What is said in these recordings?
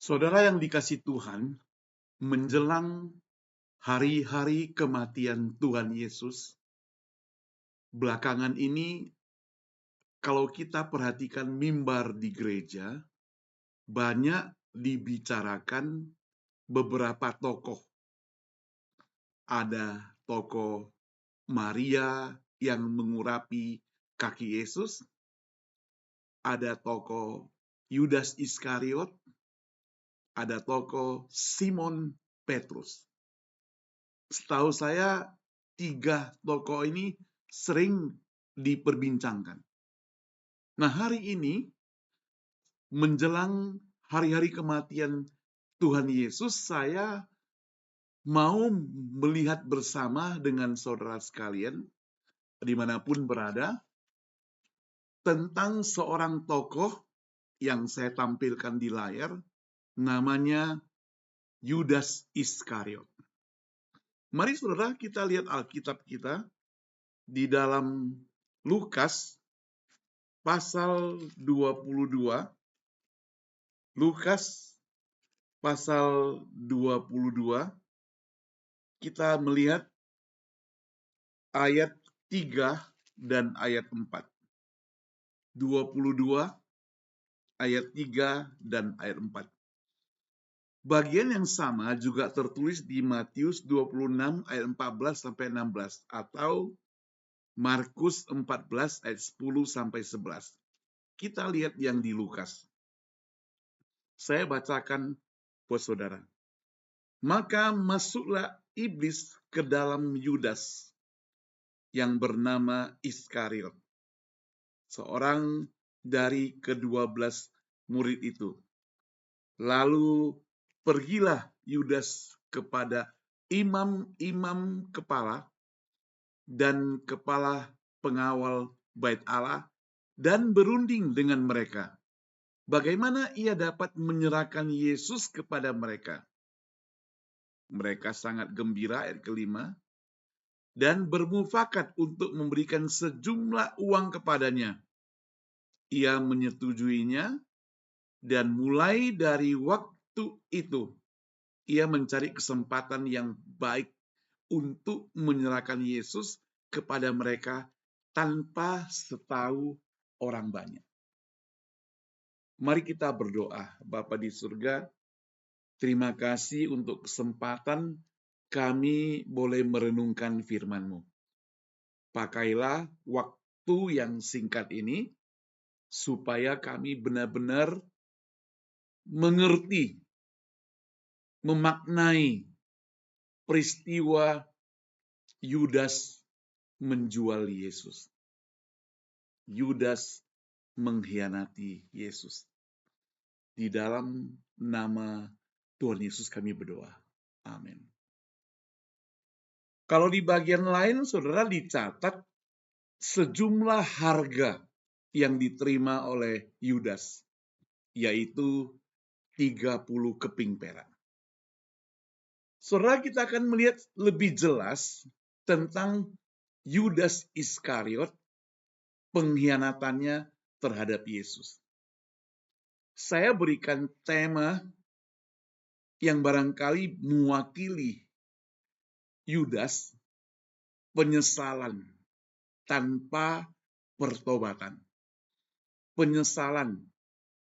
Saudara yang dikasih Tuhan, menjelang hari-hari kematian Tuhan Yesus, belakangan ini kalau kita perhatikan mimbar di gereja, banyak dibicarakan beberapa tokoh. Ada tokoh Maria yang mengurapi kaki Yesus, ada tokoh Yudas Iskariot, ada tokoh Simon Petrus. Setahu saya, tiga tokoh ini sering diperbincangkan. Nah, hari ini menjelang hari-hari kematian Tuhan Yesus, saya mau melihat bersama dengan saudara sekalian, dimanapun berada, tentang seorang tokoh yang saya tampilkan di layar, namanya Yudas Iskariot. Mari saudara kita lihat Alkitab kita di dalam Lukas pasal 22, Lukas pasal 22, kita melihat ayat 3 dan ayat 4. 22 ayat 3 dan ayat 4. Bagian yang sama juga tertulis di Matius 26 ayat 14 sampai 16 atau Markus 14 ayat 10 sampai 11. Kita lihat yang di Lukas. Saya bacakan buat saudara. Maka masuklah iblis ke dalam Yudas yang bernama Iskariot, seorang dari ke-12 murid itu. Lalu pergilah Yudas kepada imam-imam kepala dan kepala pengawal bait Allah dan berunding dengan mereka, bagaimana ia dapat menyerahkan Yesus kepada mereka. Mereka sangat gembira, ayat kelima, dan bermufakat untuk memberikan sejumlah uang kepadanya. Ia menyetujuinya, dan mulai dari waktu itu, ia mencari kesempatan yang baik untuk menyerahkan Yesus kepada mereka tanpa setahu orang banyak. Mari kita berdoa. Bapa di surga, terima kasih untuk kesempatan kami boleh merenungkan firman-Mu. Pakailah waktu yang singkat ini supaya kami benar-benar mengerti, memaknai peristiwa Yudas menjual Yesus. Yudas mengkhianati Yesus. Di dalam nama Tuhan Yesus kami berdoa. Amin. Kalau di bagian lain, saudara, dicatat sejumlah harga yang diterima oleh Yudas, yaitu 30 keping perak. Saudara, kita akan melihat lebih jelas tentang Yudas Iskariot, pengkhianatannya terhadap Yesus. Saya berikan tema yang barangkali mewakili Yudas, penyesalan tanpa pertobatan. Penyesalan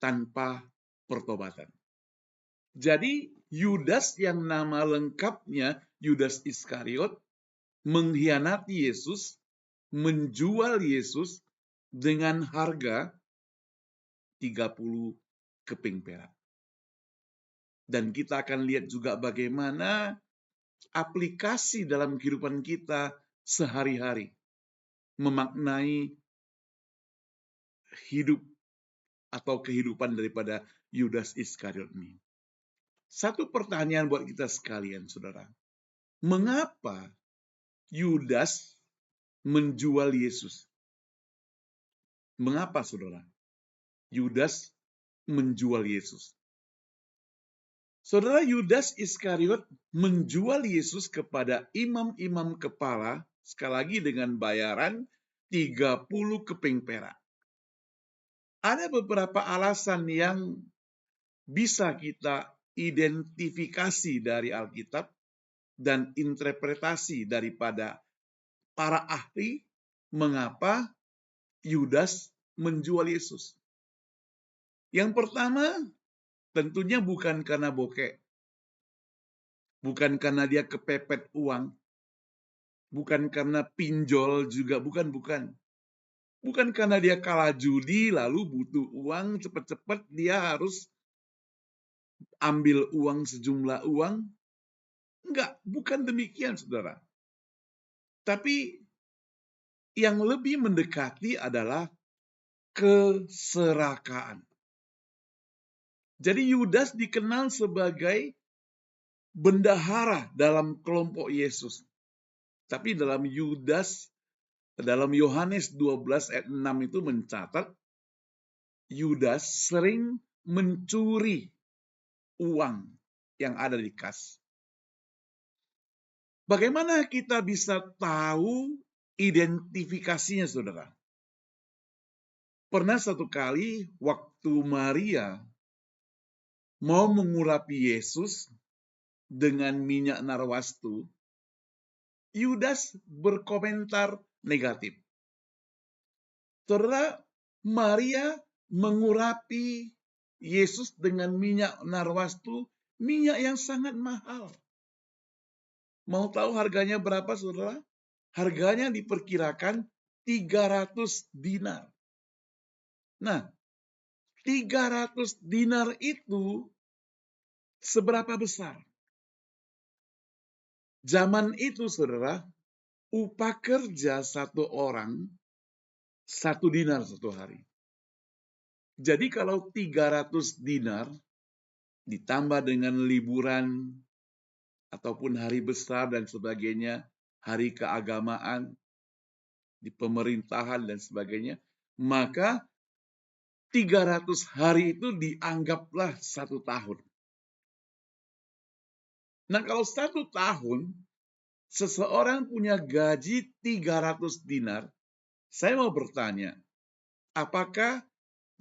tanpa pertobatan. Jadi Yudas yang nama lengkapnya Yudas Iskariot mengkhianati Yesus, menjual Yesus dengan harga 30 keping perak. Dan kita akan lihat juga bagaimana aplikasi dalam kehidupan kita sehari-hari memaknai hidup atau kehidupan daripada Yudas Iskariot ini. Satu pertanyaan buat kita sekalian, saudara. Mengapa Yudas menjual Yesus? Mengapa, saudara? Yudas menjual Yesus. Saudara, Yudas Iskariot menjual Yesus kepada imam-imam kepala, sekali lagi dengan bayaran 30 keping perak. Ada beberapa alasan yang bisa kita identifikasi dari Alkitab dan interpretasi daripada para ahli mengapa Yudas menjual Yesus. Yang pertama, tentunya bukan karena bokeh, bukan karena dia kepepet uang, bukan karena pinjol juga, bukan. Bukan karena dia kalah judi lalu butuh uang cepat-cepat dia harus ambil uang sejumlah uang. Enggak, bukan demikian saudara. Tapi yang lebih mendekati adalah keserakaan. Jadi Yudas dikenal sebagai bendahara dalam kelompok Yesus. Tapi dalam Yohanes 12 ayat 6 itu mencatat Yudas sering mencuri uang yang ada di kas. Bagaimana kita bisa tahu identifikasinya, saudara? Pernah satu kali waktu Maria mau mengurapi Yesus dengan minyak narwastu, Yudas berkomentar negatif. Saudara, Maria mengurapi Yesus dengan minyak narwastu, minyak yang sangat mahal. Mau tahu harganya berapa, saudara? Harganya diperkirakan 300 dinar. Nah, 300 dinar itu seberapa besar? Zaman itu, saudara, upah kerja satu orang 1 dinar satu hari. Jadi kalau 300 dinar ditambah dengan liburan ataupun hari besar dan sebagainya, hari keagamaan, di pemerintahan dan sebagainya, maka 300 hari itu dianggaplah 1 tahun. Nah, kalau 1 tahun, seseorang punya gaji 300 dinar, saya mau bertanya, apakah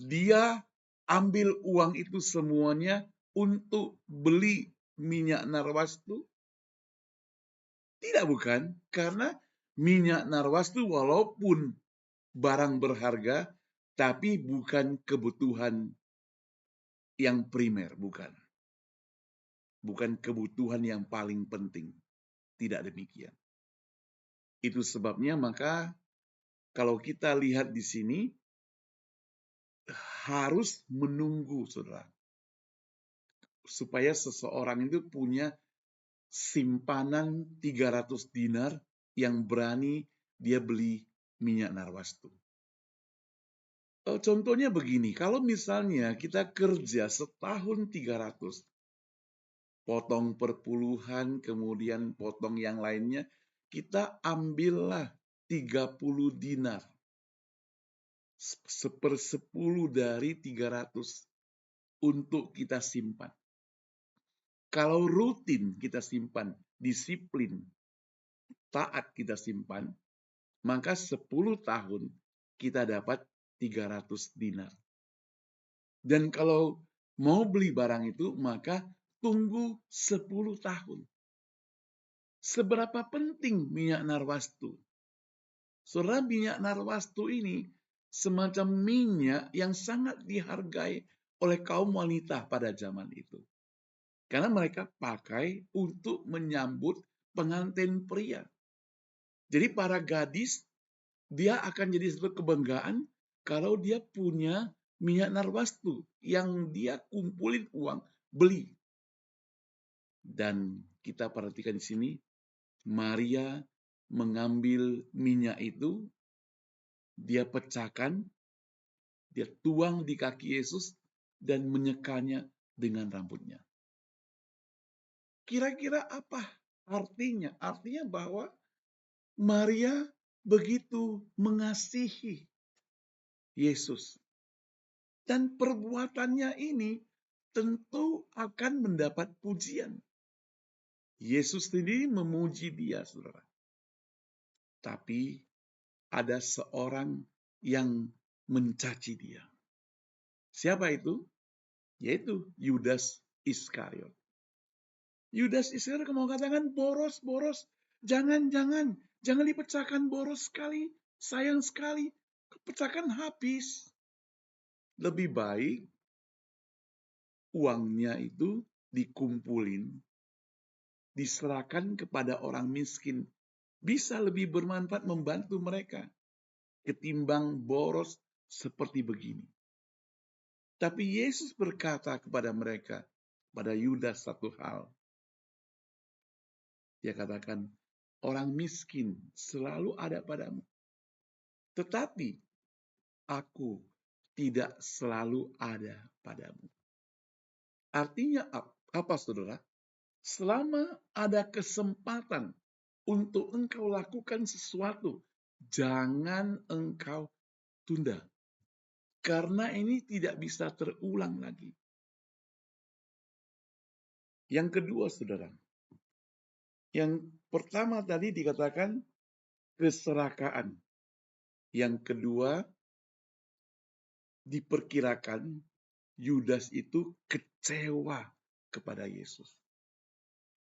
dia ambil uang itu semuanya untuk beli minyak narwastu? Tidak, bukan. Karena minyak narwastu walaupun barang berharga, tapi bukan kebutuhan yang primer, bukan. Bukan kebutuhan yang paling penting. Tidak demikian. Itu sebabnya maka kalau kita lihat di sini, harus menunggu, saudara. Supaya seseorang itu punya simpanan 300 dinar yang berani dia beli minyak narwastu. Contohnya begini, kalau misalnya kita kerja setahun 300, potong perpuluhan, kemudian potong yang lainnya, kita ambillah 30 dinar. 1/10 dari 300 untuk kita simpan. Kalau rutin kita simpan, disiplin, taat kita simpan, maka 10 tahun kita dapat 300 dinar. Dan kalau mau beli barang itu, maka tunggu 10 tahun. Seberapa penting minyak narwastu? Saudara, minyak narwastu ini semacam minyak yang sangat dihargai oleh kaum wanita pada zaman itu. Karena mereka pakai untuk menyambut pengantin pria. Jadi para gadis, dia akan jadi satu kebanggaan kalau dia punya minyak narwastu yang dia kumpulin uang, beli. Dan kita perhatikan di sini, Maria mengambil minyak itu, dia pecahkan, dia tuang di kaki Yesus, dan menyekanya dengan rambutnya. Kira-kira apa artinya? Artinya bahwa Maria begitu mengasihi Yesus. Dan perbuatannya ini tentu akan mendapat pujian. Yesus sendiri memuji dia, saudara. Tapi ada seorang yang mencaci dia. Siapa itu? yaitu Yudas Iskariot. Yudas Iskariot mau katakan boros. Jangan dipecahkan, boros sekali, sayang sekali. Pecahkan habis. Lebih baik uangnya itu dikumpulin, diserahkan kepada orang miskin. Bisa lebih bermanfaat membantu mereka ketimbang boros seperti begini. Tapi Yesus berkata kepada mereka, pada Yudas satu hal. Dia katakan, orang miskin selalu ada padamu. Tetapi aku tidak selalu ada padamu. Artinya apa, saudara? Selama ada kesempatan untuk engkau lakukan sesuatu, jangan engkau tunda. Karena ini tidak bisa terulang lagi. Yang kedua, saudara. Yang pertama tadi dikatakan keserakaan. Yang kedua, diperkirakan Yudas itu kecewa kepada Yesus.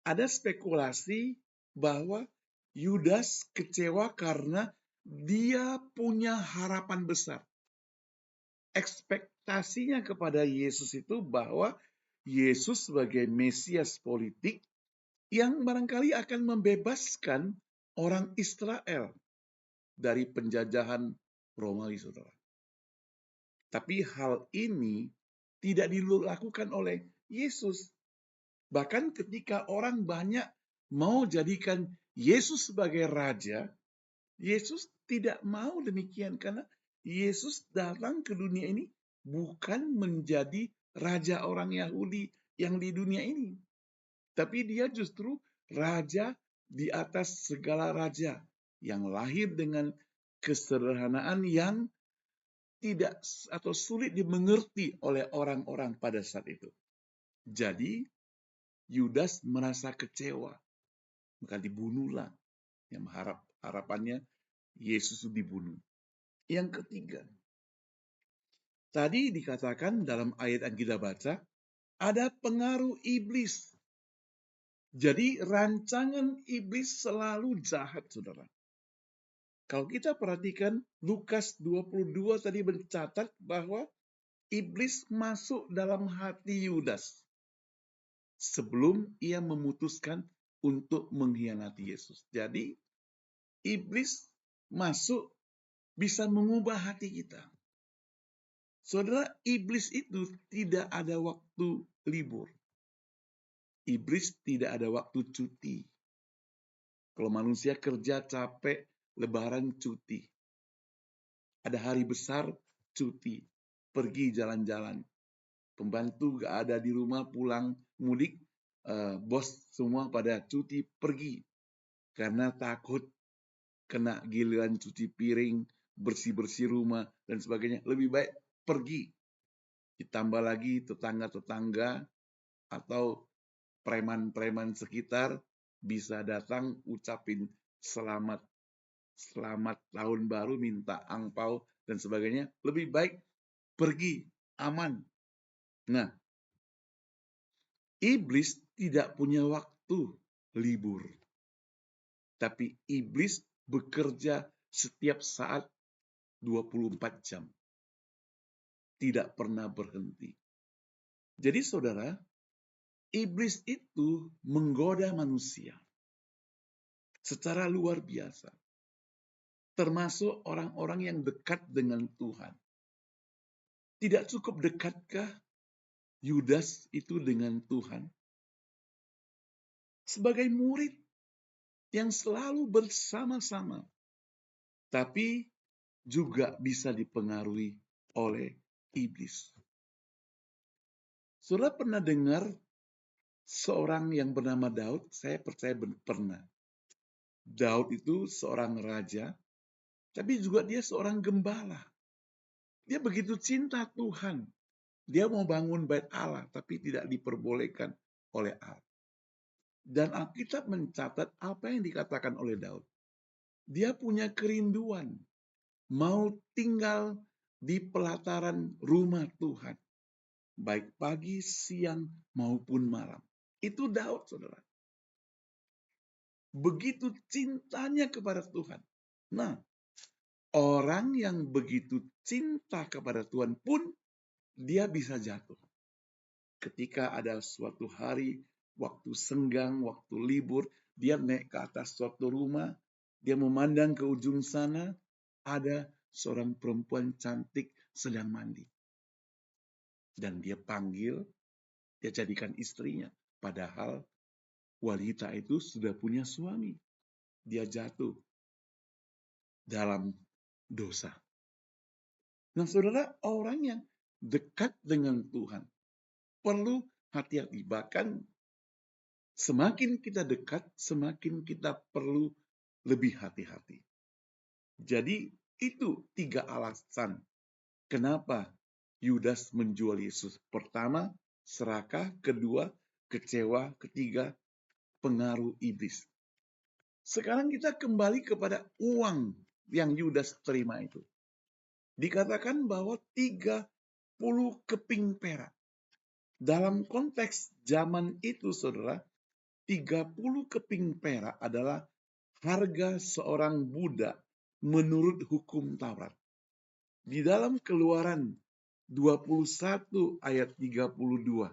Ada spekulasi bahwa Yudas kecewa karena dia punya harapan besar. Ekspektasinya kepada Yesus itu bahwa Yesus sebagai Mesias politik yang barangkali akan membebaskan orang Israel dari penjajahan Romawi, saudara. Tapi hal ini tidak dilakukan oleh Yesus. Bahkan ketika orang banyak mau jadikan Yesus sebagai raja, Yesus tidak mau demikian karena Yesus datang ke dunia ini bukan menjadi raja orang Yahudi yang di dunia ini. Tapi dia justru raja di atas segala raja yang lahir dengan kesederhanaan yang tidak atau sulit dimengerti oleh orang-orang pada saat itu. Jadi Yudas merasa kecewa, maka dibunuhlah. Yang harapannya Yesus dibunuh. Yang ketiga, tadi dikatakan dalam ayat yang kita baca, ada pengaruh iblis. Jadi rancangan iblis selalu jahat, saudara. Kalau kita perhatikan Lukas 22 tadi mencatat bahwa iblis masuk dalam hati Yudas sebelum ia memutuskan untuk mengkhianati Yesus. Jadi iblis masuk bisa mengubah hati kita. Saudara, iblis itu tidak ada waktu libur. Iblis tidak ada waktu cuti. Kalau manusia kerja capek, lebaran cuti. Ada hari besar, cuti. Pergi jalan-jalan. Pembantu gak ada di rumah, pulang mudik. Bos semua pada cuti, pergi. Karena takut kena giliran cuci piring, bersih-bersih rumah, dan sebagainya. Lebih baik pergi. Ditambah lagi tetangga-tetangga atau preman-preman sekitar bisa datang ucapin selamat tahun baru, minta angpau dan sebagainya. Lebih baik pergi, aman. Nah, iblis tidak punya waktu libur. Tapi iblis bekerja setiap saat 24 jam. Tidak pernah berhenti. Jadi saudara, iblis itu menggoda manusia secara luar biasa. Termasuk orang-orang yang dekat dengan Tuhan. Tidak cukup dekatkah Yudas itu dengan Tuhan? Sebagai murid yang selalu bersama-sama. Tapi juga bisa dipengaruhi oleh iblis. Saudara pernah dengar seorang yang bernama Daud? Saya percaya pernah. Daud itu seorang raja, tapi juga dia seorang gembala. Dia begitu cinta Tuhan. Dia mau bangun bait Allah, tapi tidak diperbolehkan oleh Allah. Dan Alkitab mencatat apa yang dikatakan oleh Daud. Dia punya kerinduan, mau tinggal di pelataran rumah Tuhan. baik pagi, siang, maupun malam. Itu Daud, saudara. Begitu cintanya kepada Tuhan. Nah, orang yang begitu cinta kepada Tuhan pun dia bisa jatuh. Ketika ada suatu hari, waktu senggang, waktu libur, dia naik ke atas suatu rumah, dia memandang ke ujung sana, ada seorang perempuan cantik sedang mandi. Dan dia panggil, dia jadikan istrinya. Padahal wanita itu sudah punya suami. Dia jatuh dalam dosa. Nah, saudara, orang yang dekat dengan Tuhan perlu hati-hati. Bahkan semakin kita dekat, semakin kita perlu lebih hati-hati. Jadi itu 3 alasan kenapa Yudas menjual Yesus. Pertama, serakah. Kedua, kecewa. Ketiga, pengaruh iblis. Sekarang kita kembali kepada uang yang Yudas terima itu. Dikatakan bahwa 30 keping perak. Dalam konteks zaman itu, saudara, 30 keping perak adalah harga seorang budak menurut hukum Taurat. Di dalam Keluaran 21 ayat 32.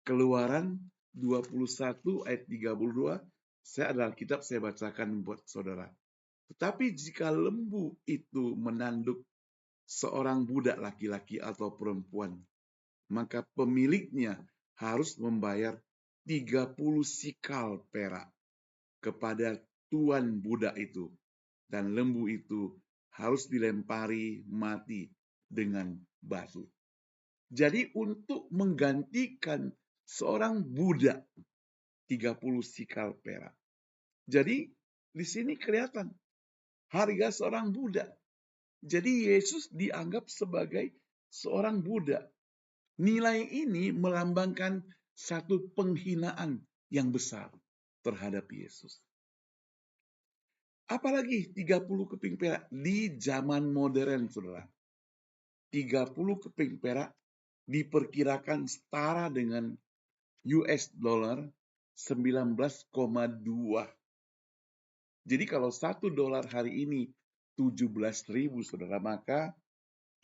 Keluaran 21 ayat 32. Saya ada Alkitab, saya bacakan buat saudara. Tetapi jika lembu itu menanduk seorang budak laki-laki atau perempuan, maka pemiliknya harus membayar 30 sikal perak kepada tuan budak itu. Dan lembu itu harus dilempari mati dengan batu. Jadi untuk menggantikan seorang budak 30 sikal perak. Jadi di sini kelihatan harga seorang budak. Jadi Yesus dianggap sebagai seorang budak. Nilai ini melambangkan satu penghinaan yang besar terhadap Yesus. Apalagi 30 keping perak di zaman modern, saudara. 30 keping perak diperkirakan setara dengan US dollar 19,2. Jadi kalau $1 hari ini 17.000, saudara, maka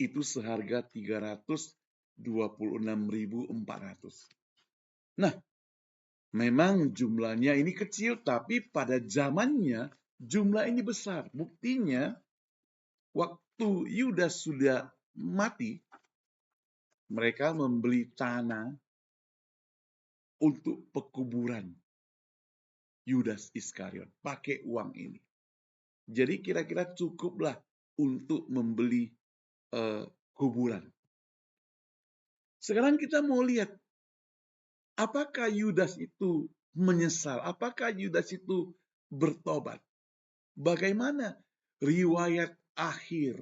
itu seharga 326.400. Nah, memang jumlahnya ini kecil, tapi pada zamannya jumlah ini besar. Buktinya, waktu Yudas sudah mati, mereka membeli tanah untuk pekuburan Yudas Iskariot. Pakai uang ini. Jadi kira-kira cukuplah untuk membeli kuburan. Sekarang kita mau lihat, apakah Yudas itu menyesal? Apakah Yudas itu bertobat? Bagaimana riwayat akhir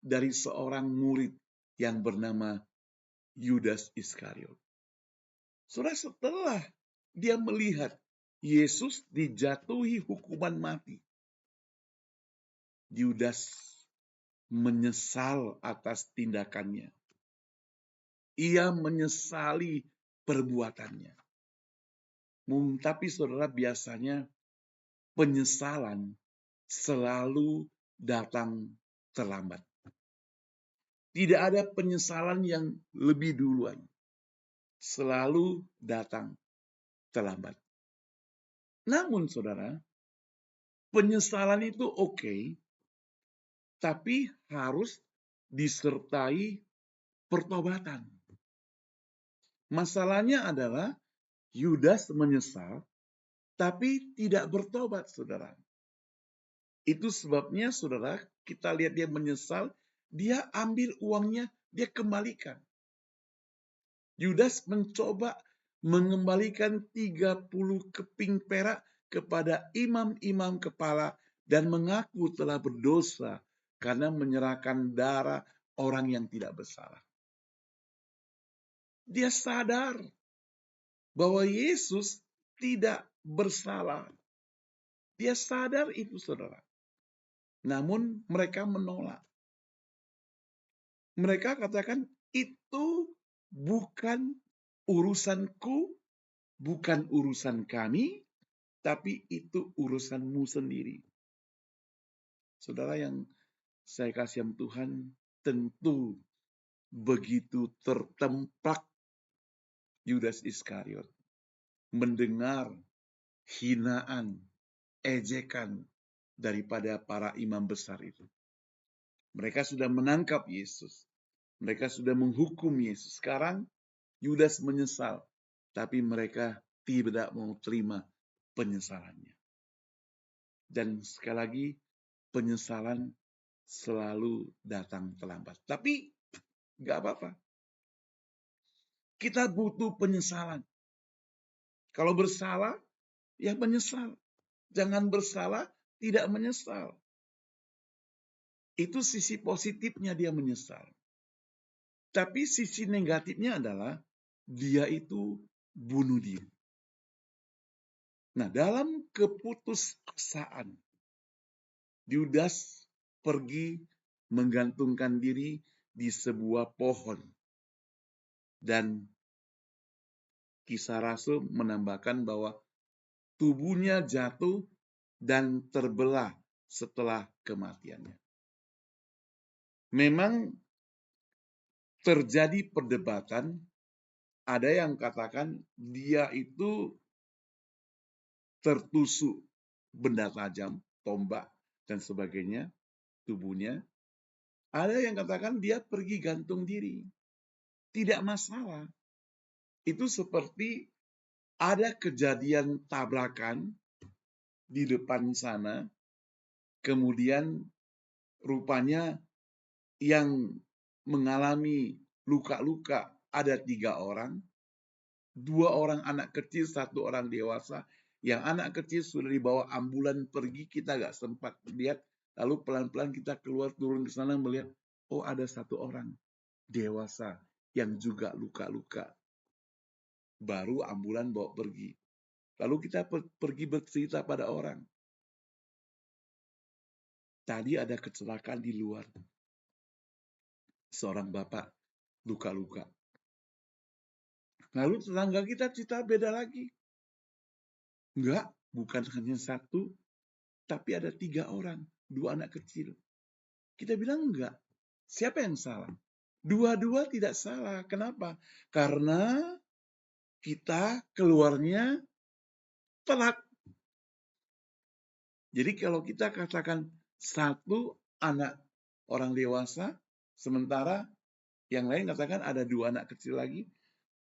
dari seorang murid yang bernama Yudas Iskariot? Setelah dia melihat Yesus dijatuhi hukuman mati, Yudas menyesal atas tindakannya. Ia menyesali perbuatannya. Tapi saudara, biasanya penyesalan selalu datang terlambat. Tidak ada penyesalan yang lebih duluan. Selalu datang terlambat. Namun saudara, penyesalan itu oke, tapi harus disertai pertobatan. Masalahnya adalah Yudas menyesal, tapi tidak bertobat, saudara. Itu sebabnya, saudara, kita lihat dia menyesal, dia ambil uangnya, dia kembalikan. Yudas mencoba mengembalikan 30 keping perak kepada imam-imam kepala dan mengaku telah berdosa karena menyerahkan darah orang yang tidak bersalah. Dia sadar bahwa Yesus tidak bersalah. Dia sadar itu, saudara. Namun mereka menolak. Mereka katakan itu bukan urusanku, bukan urusan kami, tapi itu urusanmu sendiri. Saudara yang saya kasih Tuhan, tentu begitu tertemplak Yudas Iskariot mendengar hinaan, ejekan daripada para imam besar itu. Mereka sudah menangkap Yesus. Mereka sudah menghukum Yesus. Sekarang Yudas menyesal, tapi mereka tidak mau terima penyesalannya. Dan sekali lagi, penyesalan selalu datang terlambat. Tapi nggak apa-apa. Kita butuh penyesalan. Kalau bersalah, ya menyesal. Jangan bersalah, tidak menyesal. Itu sisi positifnya dia menyesal. Tapi sisi negatifnya adalah dia itu bunuh diri. Nah, dalam keputusasaan, Yudas pergi menggantungkan diri di sebuah pohon. Dan Kisah Rasul menambahkan bahwa tubuhnya jatuh dan terbelah setelah kematiannya. Memang terjadi perdebatan, ada yang katakan dia itu tertusuk benda tajam, tombak, dan sebagainya, tubuhnya. Ada yang katakan dia pergi gantung diri. Tidak masalah. Itu seperti ada kejadian tabrakan di depan sana, kemudian rupanya yang mengalami luka-luka ada 3 orang, 2 orang anak kecil, 1 orang dewasa. Yang anak kecil sudah dibawa ambulan pergi, kita gak sempat lihat. Lalu pelan-pelan kita keluar turun ke sana melihat, oh ada 1 orang dewasa yang juga luka-luka. Baru ambulan bawa pergi. Lalu kita pergi bercerita pada orang. Tadi ada kecelakaan di luar. Seorang bapak luka-luka. Lalu tetangga kita cerita beda lagi. Enggak, bukan hanya 1, tapi ada 3 orang, 2 anak kecil. Kita bilang enggak. Siapa yang salah? Dua-dua tidak salah. Kenapa? Karena kita keluarnya telat. Jadi kalau kita katakan 1 anak orang dewasa, sementara yang lain katakan ada 2 anak kecil lagi,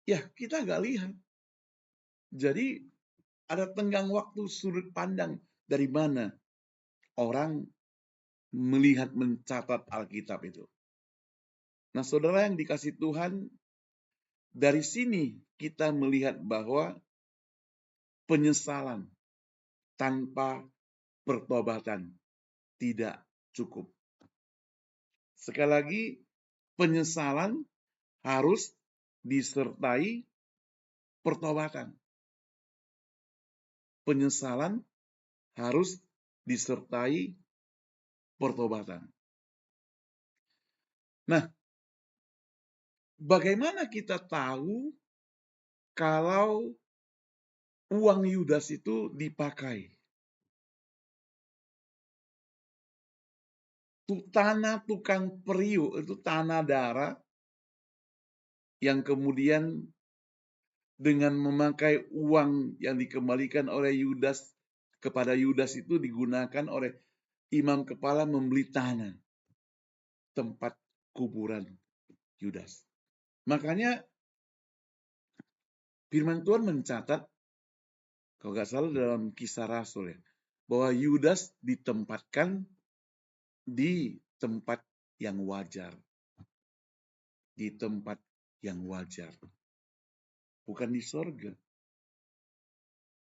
ya kita nggak lihat. Jadi ada tenggang waktu sudut pandang dari mana orang melihat mencatat Alkitab itu. Nah, saudara yang dikasih Tuhan, dari sini kita melihat bahwa penyesalan tanpa pertobatan tidak cukup. Sekali lagi, penyesalan harus disertai pertobatan. Penyesalan harus disertai pertobatan. Nah, bagaimana kita tahu kalau uang Yudas itu dipakai? Tanah tukang periuk, itu tanah darah yang kemudian dengan memakai uang yang dikembalikan oleh Yudas kepada Yudas itu digunakan oleh imam kepala membeli tanah tempat kuburan Yudas. Makanya firman Tuhan mencatat, kalau nggak salah dalam Kisah Rasul ya, bahwa Yudas ditempatkan di tempat yang wajar. Di tempat yang wajar. Bukan di sorga.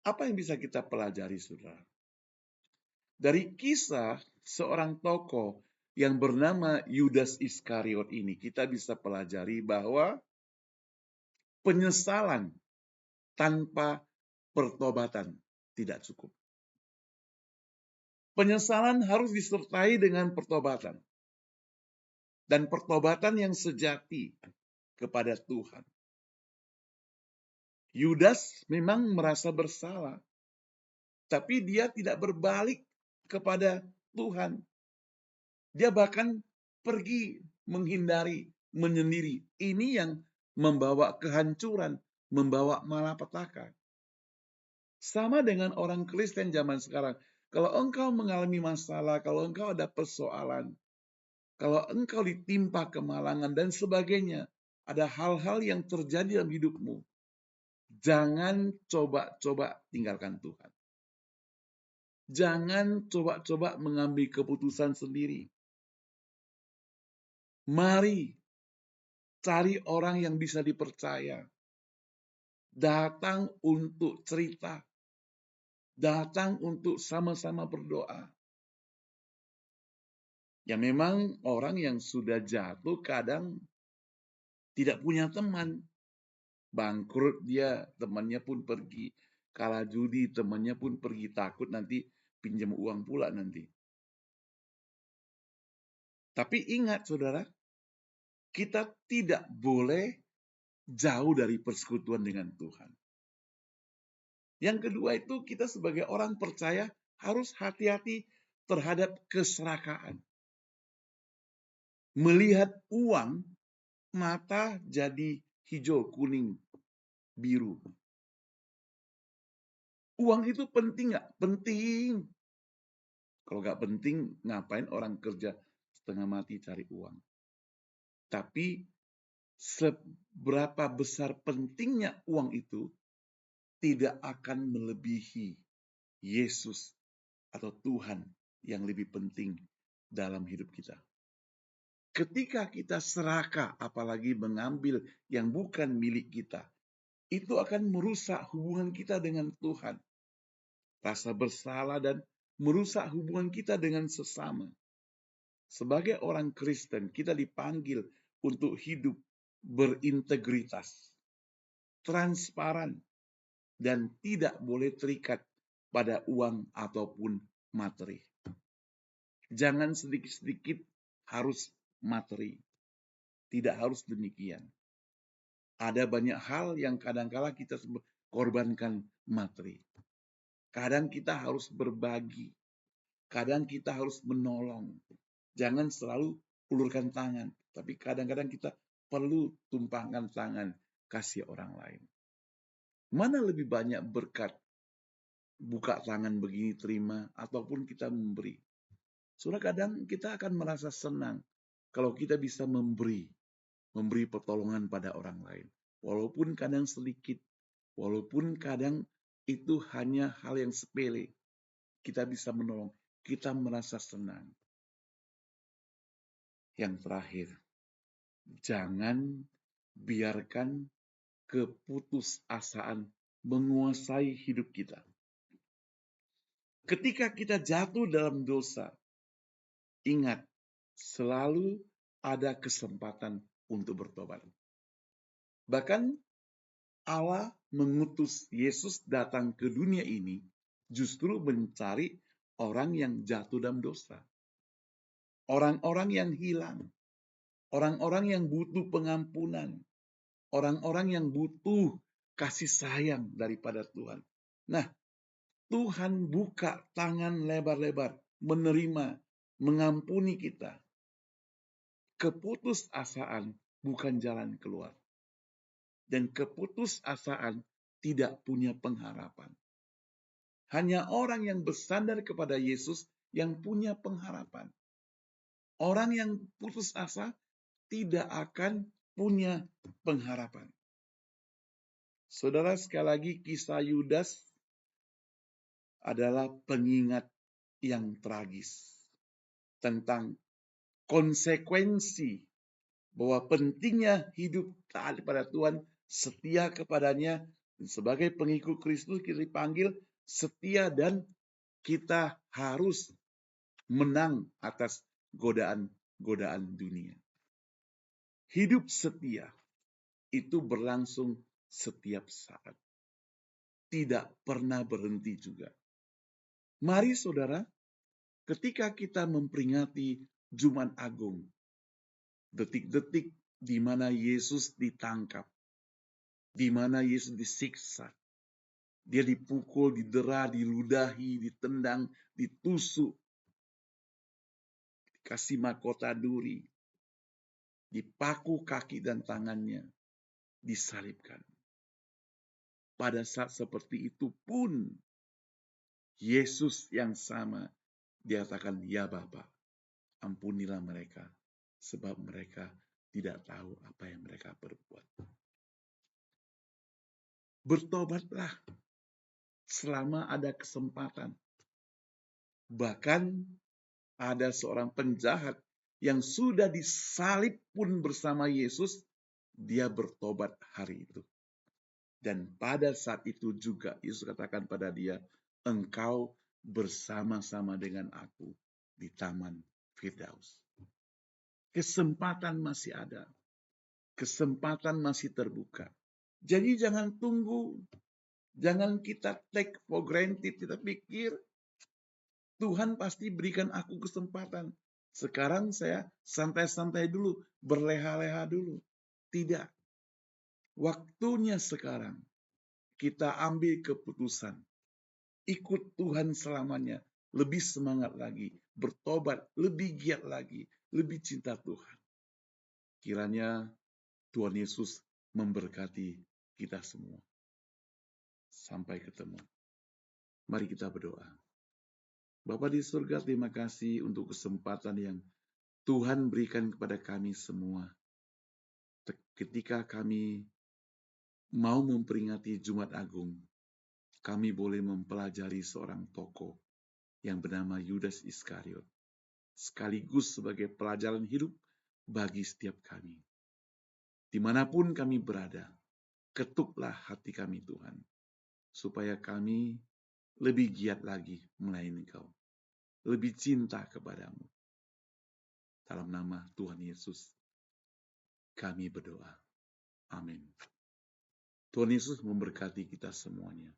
Apa yang bisa kita pelajari, saudara? Dari kisah seorang tokoh yang bernama Yudas Iskariot ini, kita bisa pelajari bahwa penyesalan tanpa pertobatan tidak cukup. Penyesalan harus disertai dengan pertobatan. Dan pertobatan yang sejati. kepada Tuhan. Yudas memang merasa bersalah, tapi dia tidak berbalik kepada Tuhan. Dia bahkan pergi menghindari, menyendiri. Ini yang membawa kehancuran, membawa malapetaka. Sama dengan orang Kristen zaman sekarang. Kalau engkau mengalami masalah, kalau engkau ada persoalan, kalau engkau ditimpa kemalangan dan sebagainya, ada hal-hal yang terjadi dalam hidupmu, jangan coba-coba tinggalkan Tuhan. Jangan coba-coba mengambil keputusan sendiri. Mari cari orang yang bisa dipercaya. Datang untuk cerita. Datang untuk sama-sama berdoa. Ya memang orang yang sudah jatuh kadang tidak punya teman. Bangkrut dia, temannya pun pergi. Kalah judi, temannya pun pergi. Takut nanti pinjam uang pula nanti. Tapi ingat saudara, kita tidak boleh jauh dari persekutuan dengan Tuhan. Yang kedua itu kita sebagai orang percaya harus hati-hati terhadap keserakahan. Melihat uang, mata jadi hijau, kuning, biru. Uang itu penting nggak? Penting. Kalau nggak penting, ngapain orang kerja setengah mati cari uang? Tapi seberapa besar pentingnya uang itu tidak akan melebihi Yesus atau Tuhan yang lebih penting dalam hidup kita. Ketika kita serakah, apalagi mengambil yang bukan milik kita, itu akan merusak hubungan kita dengan Tuhan. Rasa bersalah dan merusak hubungan kita dengan sesama. Sebagai orang Kristen, kita dipanggil untuk hidup berintegritas, transparan, dan tidak boleh terikat pada uang ataupun materi. Jangan sedikit-sedikit harus materi. Tidak harus demikian. Ada banyak hal yang kadang-kala kita korbankan materi. Kadang kita harus berbagi. Kadang kita harus menolong. Jangan selalu ulurkan tangan. Tapi kadang-kadang kita perlu tumpangkan tangan kasih orang lain. Mana lebih banyak berkat? Buka tangan begini terima ataupun kita memberi. Saudara, kadang kita akan merasa senang kalau kita bisa memberi pertolongan pada orang lain. Walaupun kadang sedikit, walaupun kadang itu hanya hal yang sepele, kita bisa menolong, kita merasa senang. Yang terakhir, jangan biarkan keputusasaan menguasai hidup kita. Ketika kita jatuh dalam dosa, ingat, selalu ada kesempatan untuk bertobat. Bahkan Allah mengutus Yesus datang ke dunia ini justru mencari orang yang jatuh dalam dosa. Orang-orang yang hilang. Orang-orang yang butuh pengampunan. Orang-orang yang butuh kasih sayang daripada Tuhan. Nah, Tuhan buka tangan lebar-lebar, menerima, mengampuni kita. Keputusasaan bukan jalan keluar. Dan keputusasaan tidak punya pengharapan. Hanya orang yang bersandar kepada Yesus yang punya pengharapan. Orang yang putus asa tidak akan punya pengharapan. Saudara, sekali lagi kisah Yudas adalah pengingat yang tragis tentang konsekuensi bahwa pentingnya hidup taat kepada Tuhan, setia kepadanya. Sebagai pengikut Kristus kita dipanggil setia dan kita harus menang atas godaan-godaan dunia. Hidup setia itu berlangsung setiap saat. Tidak pernah berhenti juga. Mari saudara, ketika kita memperingati Jumat Agung, detik-detik di mana Yesus ditangkap, di mana Yesus disiksa. Dia dipukul, didera, diludahi, ditendang, ditusuk, dikasih mahkota duri, dipaku kaki dan tangannya, disalibkan. Pada saat seperti itu pun, Yesus yang sama diatakan, "Ya Bapa, ampunilah mereka, sebab mereka tidak tahu apa yang mereka perbuat." Bertobatlah selama ada kesempatan. Bahkan ada seorang penjahat yang sudah disalib pun bersama Yesus, dia bertobat hari itu. Dan pada saat itu juga Yesus katakan pada dia, "Engkau bersama-sama dengan aku di Taman Firdaus." Kesempatan masih ada. Kesempatan masih terbuka. Jadi jangan tunggu. Jangan kita take for granted. Kita pikir Tuhan pasti berikan aku kesempatan. Sekarang saya santai-santai dulu. Berleha-leha dulu. Tidak. Waktunya sekarang. Kita ambil keputusan. Ikut Tuhan selamanya. Lebih semangat lagi. Bertobat. Lebih giat lagi. Lebih cinta Tuhan. Kiranya Tuhan Yesus memberkati kita semua. Sampai ketemu. Mari kita berdoa. Bapa di surga, terima kasih untuk kesempatan yang Tuhan berikan kepada kami semua. Ketika kami mau memperingati Jumat Agung, kami boleh mempelajari seorang tokoh yang bernama Yudas Iskariot, sekaligus sebagai pelajaran hidup bagi setiap kami. Dimanapun kami berada, ketuklah hati kami Tuhan, supaya kami lebih giat lagi melayani Engkau, lebih cinta kepadamu. Dalam nama Tuhan Yesus, kami berdoa. Amin. Tuhan Yesus memberkati kita semuanya.